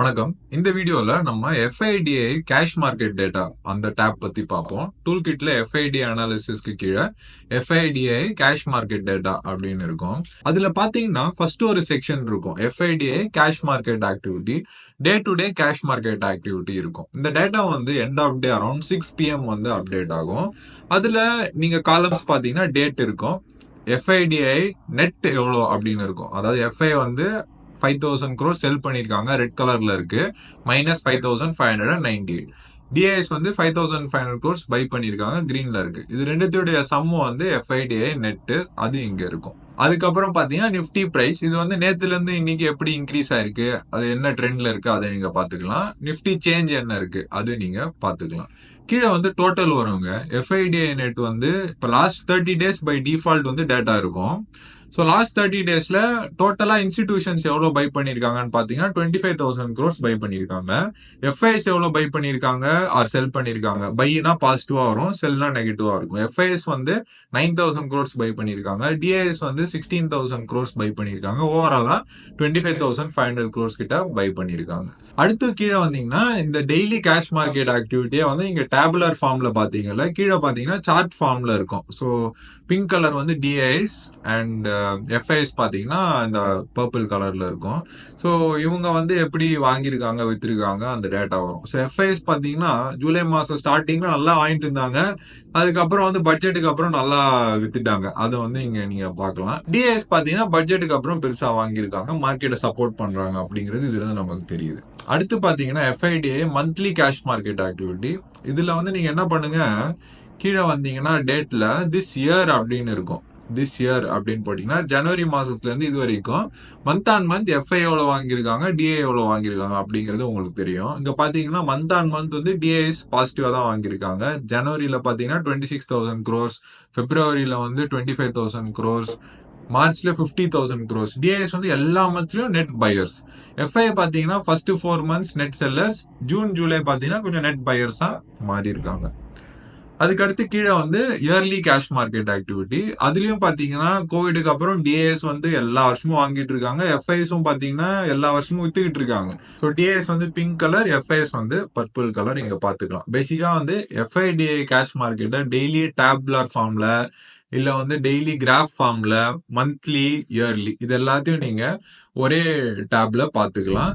வணக்கம். இந்த வீடியோல நம்ம FIDI கேஷ் மார்க்கெட் டேட்டா அந்த டேப் பத்தி பார்ப்போம். டூல் கிட்ல FIDI அனாலிசிஸ்க்கு கீழே FIDI கேஷ் மார்க்கெட் டேட்டா அப்படின்னு இருக்கும். அதுல பாத்தீங்கன்னா ஃபர்ஸ்ட் ஒரு செக்ஷன் இருக்கும். FIDI cash market activity, day to day cash market activity இருக்கும். இந்த டேட்டா வந்து end of day around 6 PM வந்து அப்டேட் ஆகும். அதுல நீங்க காலம்ஸ் பாத்தீங்கன்னா டேட் இருக்கும். FIDI நெட் எவ்வளோ அப்படின்னு இருக்கும். அதாவது FI வந்து 5,000 crore செல் பண்ணிருக்காங்க, ரெட் கலர்ல இருக்கு, -5,598. DIS வந்து 5,500 crores பை பண்ணிருக்காங்க, கிரீன்ல இருக்கு. இது ரெண்டுத்துடைய சம் வந்து FIDI நெட், அது இங்க இருக்கும். அதுக்கப்புறம் பாத்தீங்கன்னா நிப்டி பிரைஸ், இது வந்து நேத்துல இருந்து இன்னைக்கு எப்படி இன்க்ரீஸ் ஆயிருக்கு, அது என்ன ட்ரெண்ட்ல இருக்கு அதை நீங்க பாத்துக்கலாம். நிப்டி சேஞ்ச் என்ன இருக்கு அது நீங்க பாத்துக்கலாம். கீழே வந்து டோட்டல் வருங்க. FIDI நெட் வந்து இப்ப லாஸ்ட் 30 days பை டிஃபால்ட் வந்து டேட்டா இருக்கும். ஸோ லாஸ்ட் 30 daysல டோட்டலா இன்ஸ்டிடியூஷன்ஸ் எவ்வளவு பை பண்ணிருக்காங்கன்னு பாத்தீங்கன்னா 25,000 crores பை பண்ணிருக்காங்க. FIS எவ்வளவு பை பண்ணிருக்காங்க ஆர் செல் பண்ணிருக்காங்க. பைனா பாசிட்டிவா வரும், செல்னா நெகட்டிவா இருக்கும். FIS வந்து 9,000 crores பை பண்ணிருக்காங்க. DIS வந்து 16,000 crores பை பண்ணிருக்காங்க. ஓவராலா 25,500 crores கிட்ட பை பண்ணிருக்காங்க. அடுத்து கீழே வந்தீங்கன்னா இந்த டெய்லி கேஷ் மார்க்கெட் ஆக்டிவிட்டியை வந்து இங்க டேபுலர் ஃபார்ம்ல பாத்தீங்கல்ல, கீழே பாத்தீங்கன்னா சார்ட் ஃபார்ம்ல இருக்கும். ஸோ பிங்க் கலர் வந்து DIS அண்ட் FIS பாத்தீங்கன்னா இந்த பர்பிள் கலர்ல இருக்கும். ஸோ இவங்க வந்து எப்படி வாங்கியிருக்காங்க வித்திருக்காங்க அந்த டேட்டா வரும். ஸோ FIS பாத்தீங்கன்னா ஜூலை மாசம் ஸ்டார்டிங்ல நல்லா வாங்கிட்டு இருந்தாங்க, அதுக்கப்புறம் வந்து பட்ஜெட்டுக்கு அப்புறம் நல்லா வித்துட்டாங்க. அதை வந்து இங்க நீங்க பாக்கலாம். DIS பாத்தீங்கன்னா பட்ஜெட்டுக்கு அப்புறம் பெருசா வாங்கியிருக்காங்க, மார்க்கெட்டை சப்போர்ட் பண்றாங்க அப்படிங்கிறது இதுல இருந்து நமக்கு தெரியுது. அடுத்து பாத்தீங்கன்னா FIDI monthly cash market activity. இதுல வந்து நீங்க என்ன பண்ணுங்க, கீழே வந்தீங்கன்னா டேட்ல திஸ் இயர் அப்படின்னு இருக்கும். திஸ் இயர் அப்படின்னு போட்டீங்கன்னா ஜனவரி மாசத்துல இருந்து இது வரைக்கும் மந்த் ஆன் மந்த் FI எவ்வளவு வாங்கியிருக்காங்க, DI எவ்வளவு வாங்கியிருக்காங்க அப்படிங்கிறது உங்களுக்கு தெரியும். இங்க பாத்தீங்கன்னா மந்த் ஆன் மந்த் வந்து DIS பாசிட்டிவா தான் வாங்கியிருக்காங்க. ஜனவரியில பாத்தீங்கன்னா 26,000 crores, பிப்ரவரியில வந்து 25,000 crores, மார்ச்ல 50,000 crores. DIS வந்து எல்லா மந்த்லயும் நெட் பையர்ஸ். FI பாத்தீங்கன்னா first 4 months net sellers, June July பாத்தீங்கன்னா கொஞ்சம் நெட் பையர்ஸா மாறி இருக்காங்க. அதுக்கடுத்து கீழே வந்து இயர்லி கேஷ் மார்க்கெட் ஆக்டிவிட்டி. அதுலயும் பாத்தீங்கன்னா கோவிடுக்கு அப்புறம் DIS வந்து எல்லா வருஷமும் வாங்கிட்டு இருக்காங்க. FISம் பாத்தீங்கன்னா எல்லா வருஷமும் வித்துக்கிட்டு இருக்காங்க. ஸோ DIS வந்து பிங்க் கலர், FIS வந்து பர்பிள் கலர் இங்க பாத்துக்கலாம். பேசிக்கா வந்து FIDI கேஷ் மார்க்கெட்டை டெய்லி டேபுலர் ஃபார்ம்ல இல்ல வந்து டெய்லி கிராஃப் ஃபார்ம்ல, மந்த்லி, இயர்லி இது எல்லாத்தையும் நீங்க ஒரே டேப்ல பாத்துக்கலாம்.